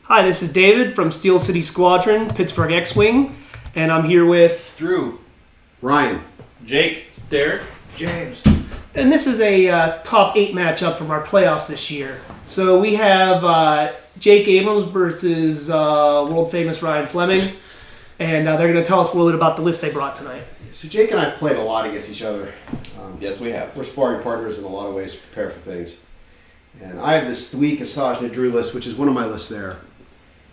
Hi, this is David from Steel City Squadron, Pittsburgh Xwing, and I'm here with Drew, Ryan, Jake, Derek, James. And this is a top 8 matchup from our playoffs this year. So we have Jake Abrams versus world-famous Ryan Fleming, and they're going to tell us a little bit about the list they brought tonight. So Jake and I have played a lot against each other. Yes, we have. We're sparring partners in a lot of ways to prepare for things. And I have this Thweek, Asajj, and Drew list, which is one of my lists there.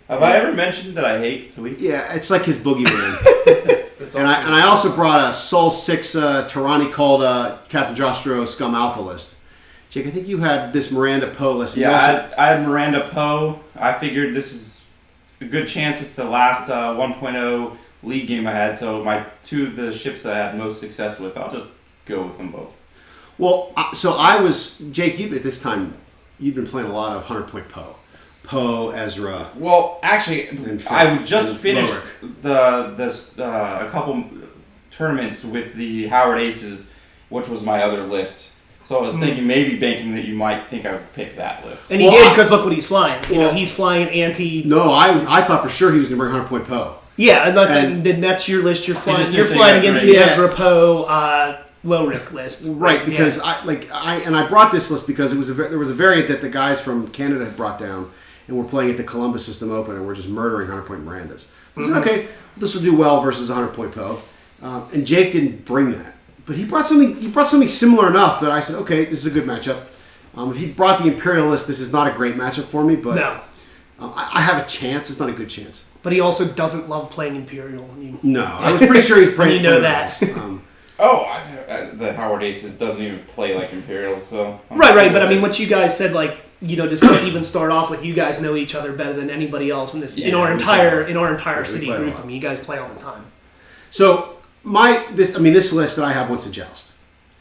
Have I ever mentioned that I hate Thweek? Yeah, it's like his boogeyman. and I also brought a Sol Sixxa, Torani Kulda, Captain Jostero, Scum Alpha list. Jake, I think you had this Miranda Poe list. Yeah, I had Miranda Poe. I figured this is a good chance it's the last 1.0 league game I had, so my two of the ships I had most success with, I'll just go with them both. Well, so I was, Jake, you at this time, you'd been playing a lot of 100-point Poe. Poe, Ezra. Well, actually, I just finished a couple tournaments with the Howard Aces, which was my other list. So I was thinking maybe banking that you might think I would pick that list. And he did, because look what he's flying. You know, he's flying anti... No, I thought for sure he was going to bring 100-point Poe. Yeah, and then that's your list. You're flying against the Ezra Poe low-rick list. Right, because I brought this list because there was a variant that the guys from Canada had brought down, and we're playing at the Columbus System Open, and we're just murdering 100-point Mirandas. I said, okay, this will do well versus 100-point Poe. And Jake didn't bring that. But he brought something similar enough that I said, okay, this is a good matchup. If he brought the Imperial list, this is not a great matchup for me, but no. I have a chance. It's not a good chance. But he also doesn't love playing Imperial. No, I was pretty sure he's playing. You know that. The Howard Aces doesn't even play like Imperials, so... Right, but I mean, what you guys said, to even start off with, you guys know each other better than anybody else in this in our entire city group. I mean, you guys play all the time. So this list that I have wants to joust,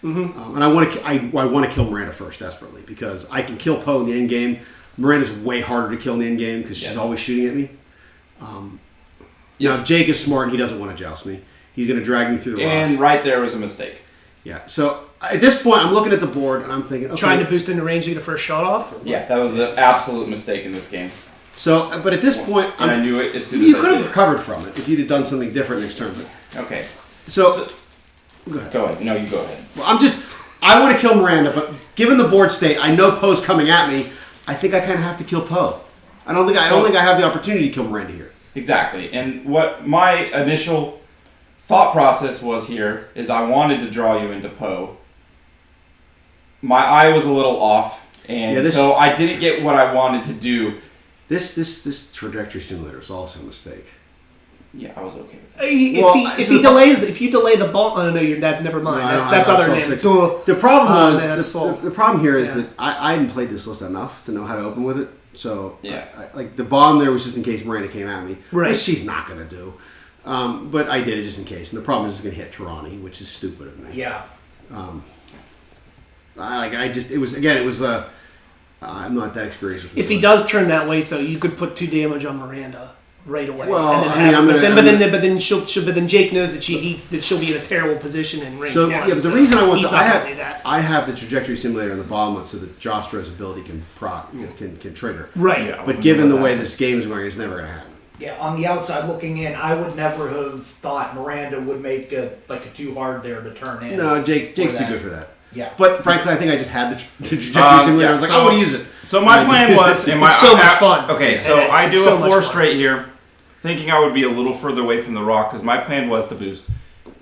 and I want to kill Miranda first desperately because I can kill Poe in the end game. Miranda's way harder to kill in the end game because she's always shooting at me. Now Jake is smart and he doesn't want to joust me. He's going to drag me through the rocks. And right there was a mistake. Yeah. So at this point, I'm looking at the board and I'm thinking, okay, trying to boost into range to get the first shot off. Yeah, that was an absolute mistake in this game. So, but at this point, I knew it as soon as you could have recovered from it if you'd have done something different next tournament. Okay. So go ahead. Go ahead. No, you go ahead. Well, I want to kill Miranda, but given the board state, I know Poe's coming at me. I think I kind of have to kill Poe. I don't think I have the opportunity to kill Miranda here. Exactly. And what my initial thought process was here is I wanted to draw you into Poe. My eye was a little off, and so I didn't get what I wanted to do. This trajectory simulator is also a mistake. Yeah, I was okay with that. If you delay the ball, oh no, you're that. Never mind. No, that's other name. The problem the problem here is that I hadn't played this list enough to know how to open with it. So the bomb there was just in case Miranda came at me, which she's not going to do. But I did it just in case, and the problem is it's going to hit Torani, which is stupid of me. Yeah. I'm not that experienced with this. If he does turn that way, though, you could put 2 damage on Miranda right away. Well, but then Jake knows that she'll be in a terrible position in range. So but the reason I want I have the trajectory simulator and the Bomblet so that Jostero's ability can trigger. Right. Yeah, but given the way this game is going, it's never going to happen. Yeah, on the outside looking in, I would never have thought Miranda would make a too hard there to turn in. No, Jake's too good for that. Yeah. But frankly, I think I just had the trajectory simulator. I was like, I want to use it. So my plan was... It's so much fun. Okay, so I do a 4 straight here, thinking I would be a little further away from the rock, because my plan was to boost.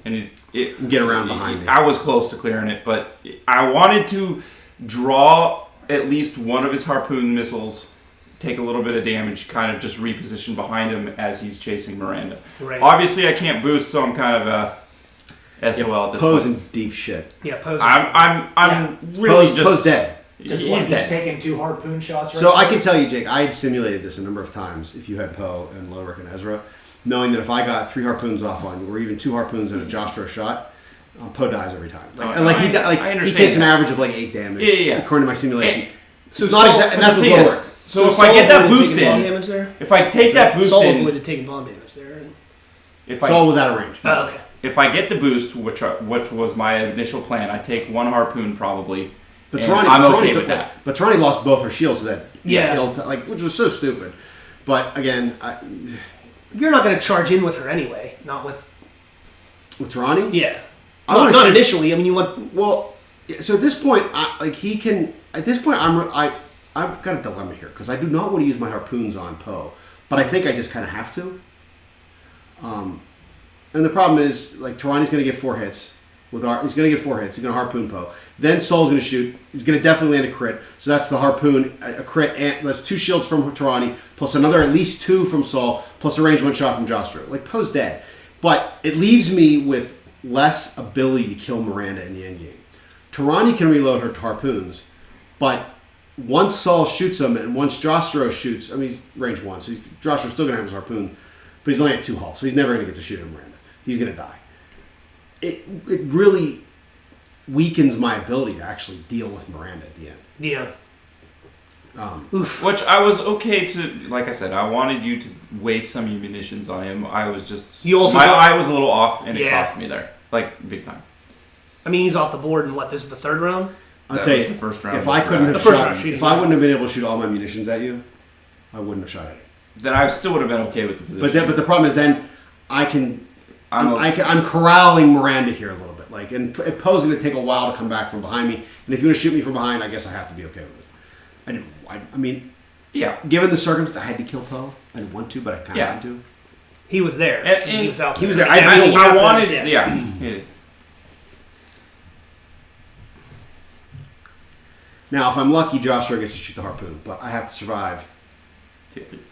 And get around behind it. I was close to clearing it, but I wanted to draw at least one of his Harpoon Missiles, take a little bit of damage, kind of just reposition behind him as he's chasing Miranda. Right. Obviously, I can't boost, so I'm kind of SOL at this Poe's point. in deep shit. Yeah, Poe's. I'm really Poe's dead. He's he's dead. taking 2 harpoon shots. Right So now? I can tell you, Jake, I had simulated this a number of times. If you had Poe and Lowrick and Ezra, knowing that if I got 3 harpoons off on you, or even 2 harpoons and a Jostero shot, Poe dies every time. He takes an average of 8 damage. Yeah. According to my simulation. So and that's with Lowrick. So if I get that boost in, if I take that boost in, would have taken bomb damage there. Saul was out of range. Oh, okay. If I get the boost, which was my initial plan, I take 1 harpoon probably. But I'm okay with that. But Torani lost both her shields that Yes. which was so stupid. But again, You're not going to charge in with her anyway. Not with Torani? Yeah. I Not initially. I mean, you want. Well, so at this point, he can. At this point, I've got a dilemma here because I do not want to use my harpoons on Poe, but I think I just kind of have to. And the problem is, like, Torani's going to get 4 hits. He's going to get 4 hits. He's going to harpoon Poe. Then Sol's going to shoot. He's going to definitely land a crit. So that's the harpoon, a crit, and that's 2 shields from Torani, plus another at least 2 from Sol, plus a range 1 shot from Jostero. Like, Poe's dead. But it leaves me with less ability to kill Miranda in the endgame. Torani can reload her harpoons, but once Sol shoots him and once Jostero shoots, I mean, he's range 1, so Jostero's still going to have his harpoon, but he's only at 2 hull, so he's never going to get to shoot at Miranda. He's going to die. It really weakens my ability to actually deal with Miranda at the end. Yeah. Which I was okay to, like I said, I wanted you to waste some of your munitions on him. I was just, my eye was a little off, and it cost me there, like big time. I mean, he's off the board, and this is the 3rd round. I'll tell you, the first round. If I couldn't have shot, if I wouldn't have been able to shoot all my munitions at you, I wouldn't have shot at you. Then I still would have been okay with the position. But the problem is then I'm corralling Miranda here a little bit. Like, and Poe's going to take a while to come back from behind me. And if you want to shoot me from behind, I guess I have to be okay with it. I mean, yeah. Given the circumstances, I had to kill Poe. I didn't want to, but I kind of had to. He was there. And he was out there. He was there. I wanted. Yeah. Now, if I'm lucky, Jostero gets to shoot the harpoon, but I have to survive.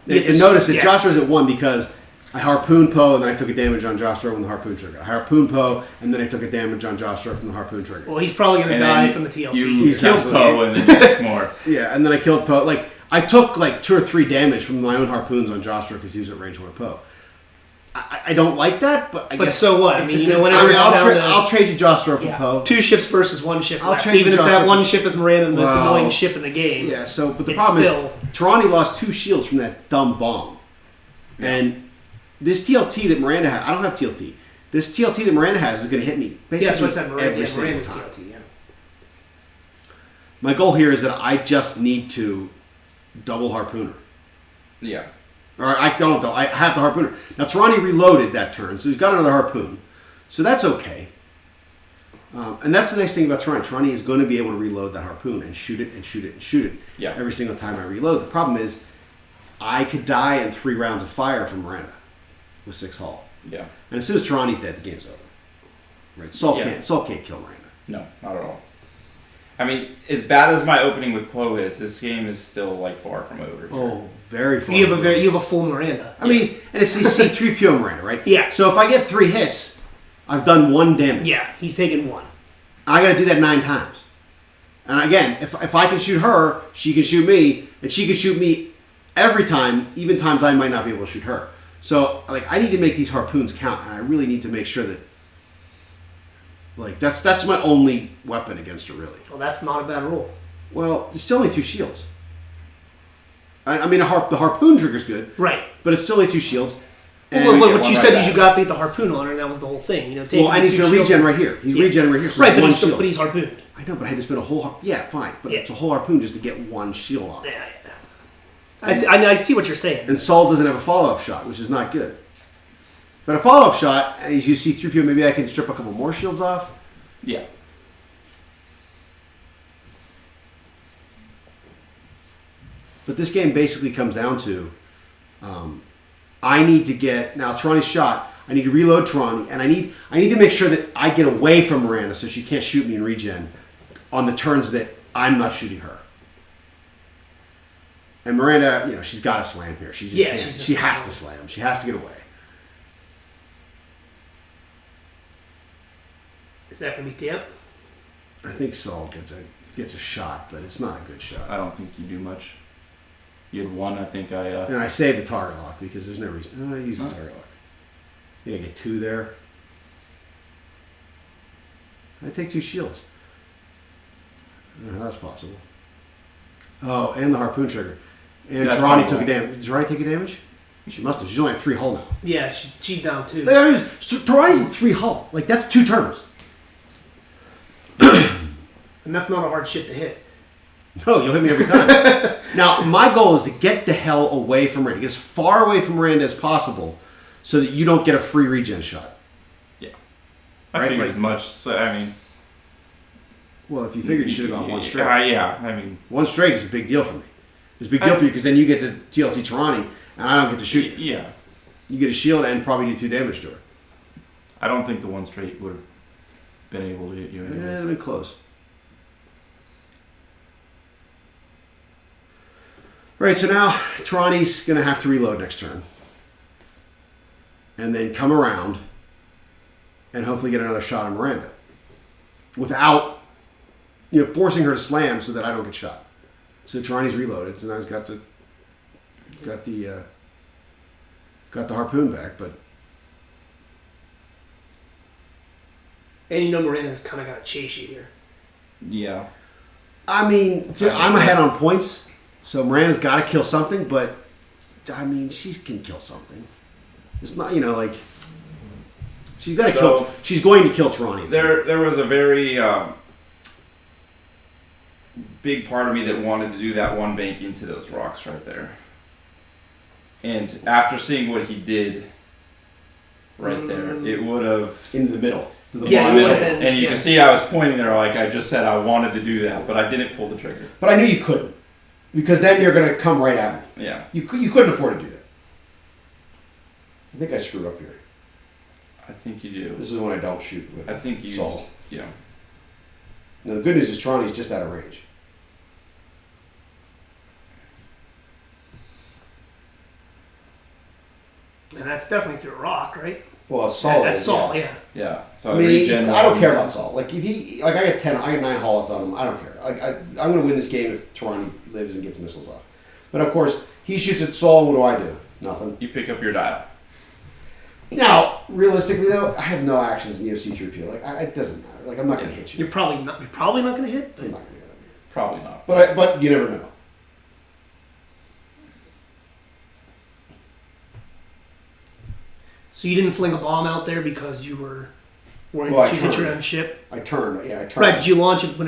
And notice that Jostero's at 1 because I harpooned Poe and then I took a damage on Jostero from the harpoon trigger. I harpooned Poe and then I took a damage on Jostero from the harpoon trigger. Well, he's probably going to die from the TLT. You killed Poe and then you took more. Yeah, and then I killed Poe. Like, I took like 2 or 3 damage from my own harpoons on Jostero because he was at range 1 of Poe. I don't like that, but I guess. But so what? I mean, whenever I'll trade you Jostero for Poe. 2 ships versus 1 ship. I'll trade even if that Jostero 1 ship is Miranda, the most annoying ship in the game. Yeah. So, but the problem is, Torani lost 2 shields from that dumb bomb, and this TLT that Miranda has, I don't have TLT. This TLT that Miranda has is going to hit me basically every single time. TLT, yeah. My goal here is that I just need to double harpooner. Yeah. Or I don't though. I have the harpooner. Now Torani reloaded that turn, so he's got another harpoon. So that's okay. And that's the nice thing about Torani. Torani is going to be able to reload that harpoon and shoot it and shoot it and shoot it every single time I reload. The problem is I could die in 3 rounds of fire from Miranda with 6 hull. Yeah. And as soon as Torani's dead, the game's over. Right? Saul can't kill Miranda. No, not at all. I mean, as bad as my opening with Poe is, this game is still like far from over here. Oh, very far. You have a full Miranda. I mean, and it's C3PO Miranda, right? Yeah. So if I get 3 hits, I've done 1 damage. Yeah, he's taken 1. I got to do that 9 times. And again, if I can shoot her, she can shoot me, and she can shoot me every time, even times I might not be able to shoot her. So like, I need to make these harpoons count, and I really need to make sure that. Like, that's my only weapon against her, really. Well, that's not a bad rule. Well, it's still only 2 shields. I mean, the harpoon trigger's good. Right. But it's still only 2 shields. Well, what you said is you got to get the harpoon on her, and that was the whole thing. And he's going to regen right here. He's regen right here. So right, but he's harpooned. I know, but I had to spend a whole... Yeah, fine. But it's a whole harpoon just to get 1 shield on. Yeah. I see what you're saying. And Sol doesn't have a follow-up shot, which is not good. But a follow-up shot, and as you see 3PO, maybe I can strip a couple more shields off. Yeah. But this game basically comes down to, I need to get now Torani's shot. I need to reload Torani, and I need to make sure that I get away from Miranda so she can't shoot me in regen on the turns that I'm not shooting her. And Miranda, she's got to slam here. She just can't. She has to slam. She has to get away. Is that going to be damp? I think Sol gets a shot, but it's not a good shot. I don't think you do much. You had 1, I think And I saved the target lock because there's no reason. I use the target lock. I think I get 2 there. I take 2 shields. I don't know how that's possible. Oh, and the harpoon trigger. And Torani took a damage. Did Torani take a damage? She must have. She's only at 3 hull now. Yeah, she's down 2. So Torani's at 3 hull. Like, that's 2 turns. And that's not a hard ship to hit. No, you'll hit me every time. Now, my goal is to get the hell away from Miranda. Get as far away from Miranda as possible so that you don't get a free regen shot. Yeah. I figured as much. So, I mean... Well, if you figured you should have gone one straight. Yeah, I mean... One straight is a big deal for me. It's a big deal for you because then you get to TLT Torani and I don't get to shoot you. Yeah. You get a shield and probably do 2 damage to her. I don't think the one straight would have been able to hit you. Yeah, it would have been close. Right, so now Torani's going to have to reload next turn. And then come around and hopefully get another shot on Miranda. Without, forcing her to slam so that I don't get shot. So Torani's reloaded, so now he's got the harpoon back, but... And Miranda's kind of got to chase you here. Yeah. I mean, I'm ahead on points. So Miranda's got to kill something, but I mean, she can kill something. It's not, she's got to kill. She's going to kill Torani. There was a very big part of me that wanted to do that one bank into those rocks right there. And after seeing what he did right there, it would have into the middle. To the Yeah, middle. And you can see I was pointing there like I just said I wanted to do that, but I didn't pull the trigger. But I knew you couldn't. Because then you're going to come right at me. Yeah. You couldn't afford to do that. I think I screwed up here. I think you do. This is when I don't shoot with Saul. Yeah. Now the good news is Torani's just out of range. And that's definitely through a rock, right? Well, Saul. That's Saul, yeah. Yeah. So I mean, I don't care about Saul. Like if I get 10, I get 9 haul left on him. I don't care. I'm going to win this game if Torani lives and gets missiles off. But of course, he shoots at Saul. What do? Nothing. You pick up your dial. Now, realistically though, I have no actions in UFC 3PO. Like it doesn't matter. Like I'm not going to hit you. You're probably not going to hit. I'm not going to hit him. Probably not. But you never know. So you didn't fling a bomb out there because you were worried Well, that you hit your own ship? I turned. Yeah, I turned. Right, but you launch it when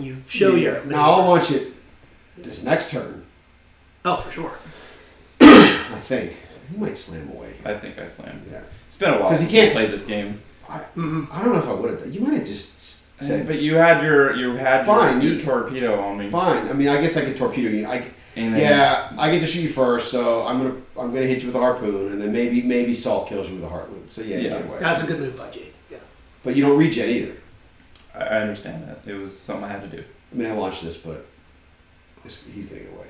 you show your... Now I'll launch it this next turn. Oh, for sure. I think. He might slam away. I think I slammed. Yeah. It's been a while since I played this game. I don't know if I would have done. You might have just said... But you had your Fine, your torpedo on me. Fine. I mean, I guess I could torpedo you. I get to shoot you first, so I'm gonna hit you with a harpoon, and then maybe Saul kills you with a harpoon. So yeah. You get away. That's a good move by Jake. Yeah. But you don't regen either. I understand that. It was something I had to do. I mean, I launched this, but he's gonna get away.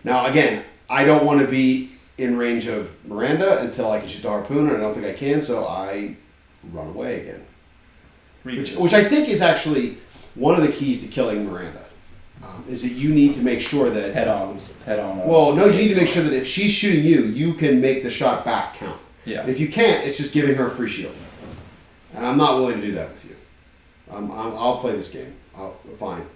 Now again, I don't want to be in range of Miranda until I can shoot the harpoon, and I don't think I can, so I run away again. Which I think is actually one of the keys to killing Miranda. Is that you need to make sure that... Head on. Well, no, you need to make sure that if she's shooting you can make the shot back count. Yeah. And if you can't, it's just giving her a free shield. And I'm not willing to do that with you. I'll play this game. Fine.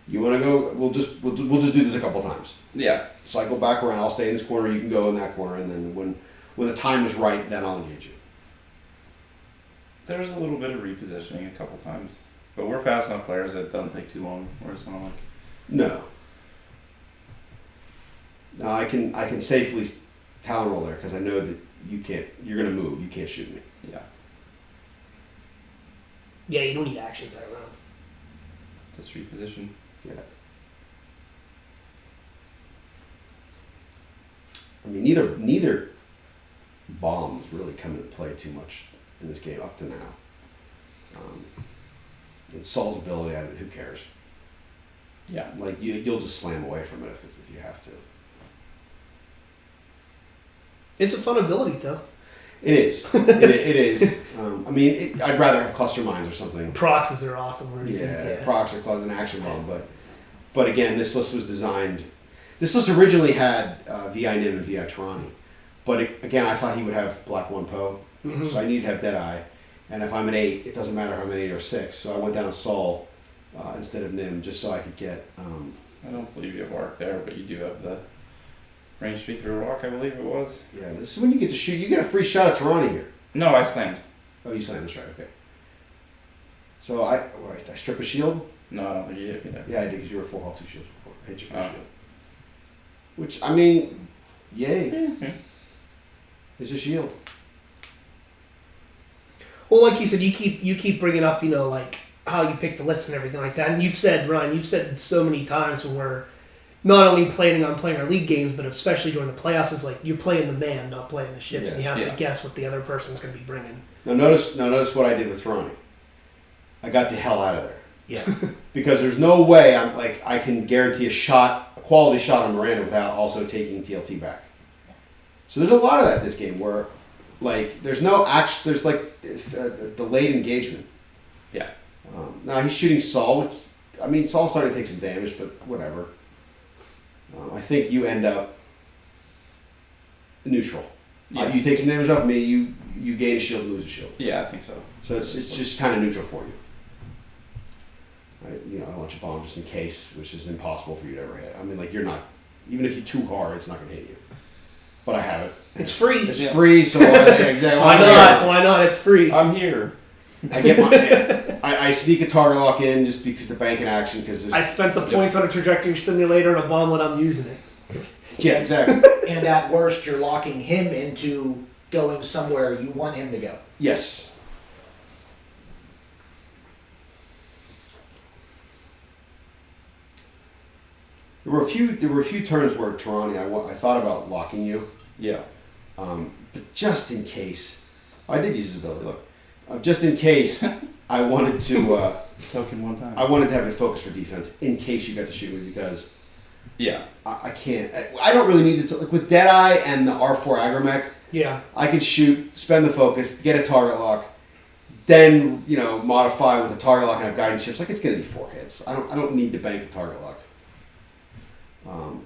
You want to go? We'll just do this a couple times. Yeah. Cycle back around. I'll stay in this corner. You can go in that corner, and then when the time is right, then I'll engage you. There's a little bit of repositioning a couple times, but we're fast enough players that it doesn't take too long. Whereas I'm like, no. No, I can safely talon roll there because I know that you can't. You're gonna move. You can't shoot me. Yeah. Yeah, you don't need actions that round. Just reposition. Yeah. I mean, neither bombs really come into play too much in this game up to now. And Saul's ability at it, who cares? Yeah. Like you'll just slam away from it if you have to. It's a fun ability, though. It is. it is. I mean, I'd rather have cluster mines or something. Proxies are awesome. Procs are called an action bomb, but again, this list was designed. This list originally had VI Nim and VI Torani, but again, I thought he would have Black 1 Poe, so I needed to have Deadeye, and if I'm an 8, it doesn't matter if I'm an 8 or 6, so I went down to Saul instead of Nim, just so I could get... I don't believe you have arc there, but you do have the range 3 through rock, I believe it was. Yeah, this is when you get to shoot. You get a free shot at Torani here. No, I slammed. Oh, you slammed, that's right, okay. So I strip a shield? No, I don't think you hit me there. Yeah, I did because you were 4 hull 2 shields before. I hit you for shield. Which, I mean, yay. Mm-hmm. It's a shield. Well, like you said, you keep bringing up, like how you pick the list and everything like that. And Ryan, you've said so many times when we're not only planning on playing our league games, but especially during the playoffs, it's like you're playing the man, not playing the ships, and you have to guess what the other person's going to be bringing. Now notice what I did with Torani. I got the hell out of there. Yeah. Because there's no way I can guarantee a quality shot on Miranda without also taking TLT back. So there's a lot of that this game where, like, there's delayed engagement. Yeah. Now he's shooting Saul, which, I mean, Saul's starting to take some damage, but whatever. I think you end up neutral. Yeah. You take some damage off me, you gain a shield and lose a shield. Yeah, I think so. So it's just kind of neutral for you. I launch a bomb just in case, which is impossible for you to ever hit. I mean, like, you're not, even if you too hard, it's not going to hit you. But I have it. It's free. It's free, so exactly. Why not? Why not? It's free. I'm here. I get my. I sneak a target lock in just because the bank in action because I spent the points on a trajectory simulator and a bomblet. I'm using it. Yeah, exactly. And at worst, you're locking him into going somewhere you want him to go. Yes. There were a few turns where Torani, I thought about locking you. Yeah. But just in case, I did use his ability. Look, just in case, I wanted to. Token one time. I wanted to have it focused for defense in case you got to shoot me because. Yeah. I can't. I don't really need to. Like with Deadeye and the R4 Agromech. Yeah. I can shoot, spend the focus, get a target lock, then modify with a target lock and have guidance ships. Like it's gonna be 4 hits. I don't need to bank the target lock.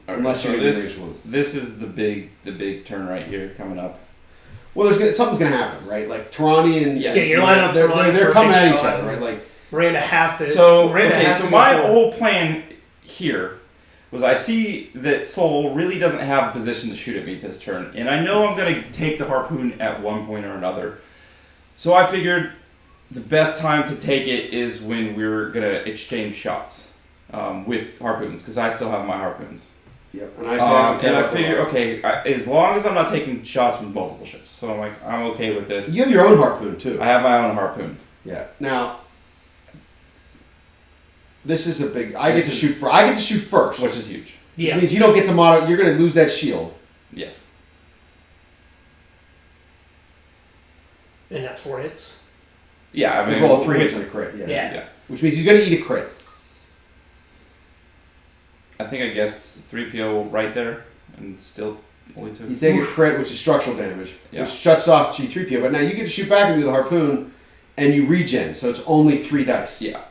Unless you're this is the big turn right here coming up. Well, something's gonna happen, right? Like Torani and you're lining up they're coming at each other, right? Like Miranda has to. So Miranda my whole plan here was I see that Sol really doesn't have a position to shoot at me this turn, and I know I'm gonna take the harpoon at one point or another. So I figured the best time to take it is when we're gonna exchange shots. With harpoons, because I still have my harpoons. Yep, and I figure, as long as I'm not taking shots from multiple ships, so I'm like, I'm okay with this. You have your own harpoon too. I have my own harpoon. Yeah. Now, this is a big. I get to shoot first, which is huge. Yeah. Which means you don't get to model. You're going to lose that shield. Yes. And that's 4 hits. Yeah, I mean, roll 3 hits on a crit. Yeah. Which means he's going to eat a crit. I think I guessed 3PO right there, and still only 2. You take a crit, which is structural damage, which shuts off G3PO. But now you get to shoot back at me with a harpoon, and you regen, so it's only 3 dice. Yeah.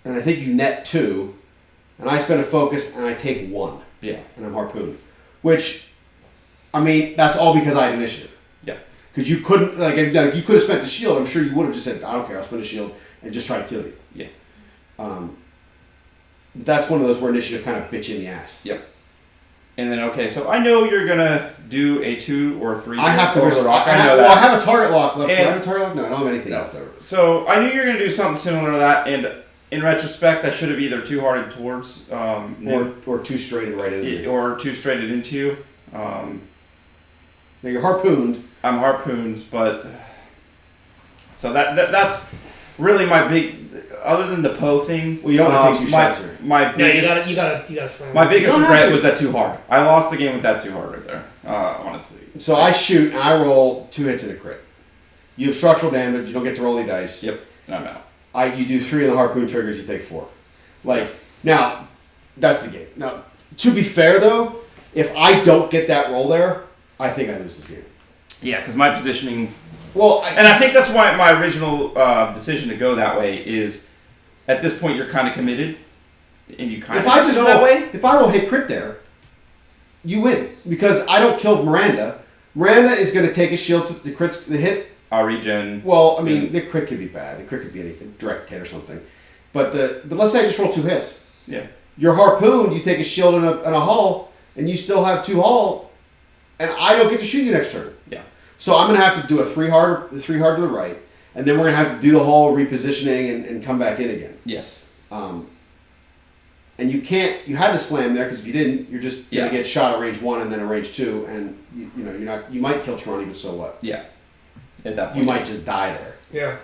And I think you net 2, and I spend a focus, and I take 1. Yeah. And I'm harpooned. Which, I mean, that's all because I had initiative. Yeah. Because you couldn't, you could have spent the shield. I'm sure you would have just said, I don't care, I'll spend a shield and just try to kill you. Yeah. That's one of those where initiative kind of bit you in the ass. Yep. And then, so I know you're going to do a 2 or 3. I have to risk rock. I know that. Well, I have a target lock left. Do I have a target lock? No, I don't have anything No. left over. So I knew you were going to do something similar to that, and in retrospect, I should have either 2-hearted towards or 2 straighted right into you. Or 2 straighted into you. Now you're harpooned. I'm harpoons, but so that's really my big. Other than the Poe thing, well, you don't want to take 2 shots here. My biggest, you gotta slam. My biggest regret was that 2 hard. I lost the game with that 2 hard right there. Honestly. So I shoot and I roll 2 hits and a crit. You have structural damage. You don't get to roll any dice. Yep, and I'm out. You do 3 of the harpoon triggers. You take 4. Now, that's the game. Now, to be fair though, if I don't get that roll there, I think I lose this game. Yeah, because my positioning. Well, and I think that's why my original decision to go that way is, at this point, you're kind of committed, and you kind of go that way. If I roll hit crit there, you win because I don't kill Miranda. Miranda is going to take a shield to the hit. I'll regen. Well, I mean, the crit could be bad. The crit could be anything, direct hit or something. But let's say I just roll 2 hits. Yeah. You're harpooned. You take a shield and a hull, and you still have 2 hull, and I don't get to shoot you next turn. Yeah. So I'm going to have to do a 3 hard to the right, and then we're going to have to do the whole repositioning and come back in again. Yes. And you had to slam there because if you didn't, you're just going to get shot at range 1 and then at range 2, and you might kill Torani, but so what? Yeah. At that point, you might just die there. Yeah.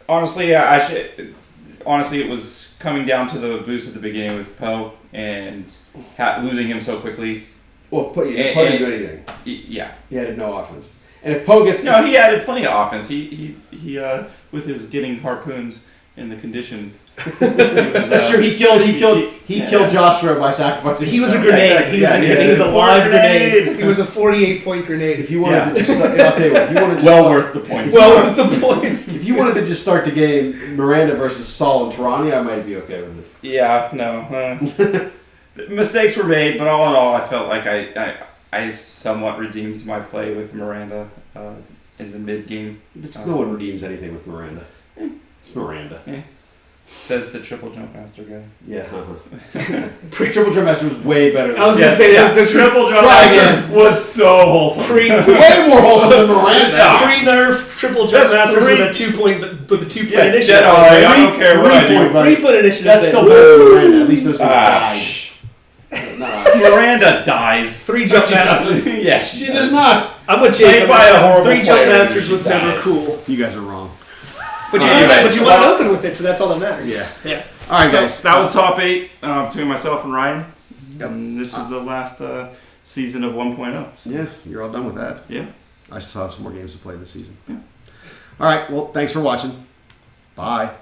Honestly, yeah, honestly, it was coming down to the boost at the beginning with Poe and losing him so quickly. Well, Poe didn't do anything. Yeah. He added no offense. And if Poe gets... No, he added plenty of offense. He with his getting harpoons in the condition... That's true. He killed Jostero by sacrificing. He was a grenade. He was a live grenade. He was a 48-point grenade. If you wanted to just, I'll tell you what. If you wanted to worth the points. Well worth the points. If you wanted to just start the game, Miranda versus Saul and Torani, I might be okay with it. Yeah, no. Mistakes were made, but all in all, I felt like I somewhat redeemed my play with Miranda in the mid game. No one redeems anything with Miranda. It's Miranda. Yeah. Says the triple jump master guy. Yeah. Triple jump master was way better. I was gonna say the triple jump master was so wholesome. Way more wholesome than Miranda. Pre-nerf triple jump masters with a 2-point initiative. Jedi, I don't care what I do. 3-point initiative. That's still better than Miranda. At least those ones died. Miranda dies. 3 jump masters. Yes, she does not. I'm with Jake. By a horrible 3 jump player, masters was she never dies. cool. You guys are wrong. But you went open with it, so that's all that matters. Yeah. All right, so, guys. That was top 8 between myself and Ryan. Yep. And this is the last season of 1.0. So. Yeah, you're all done with that. Yeah. I still have some more games to play this season. Yeah. All right. Well, thanks for watching. Bye.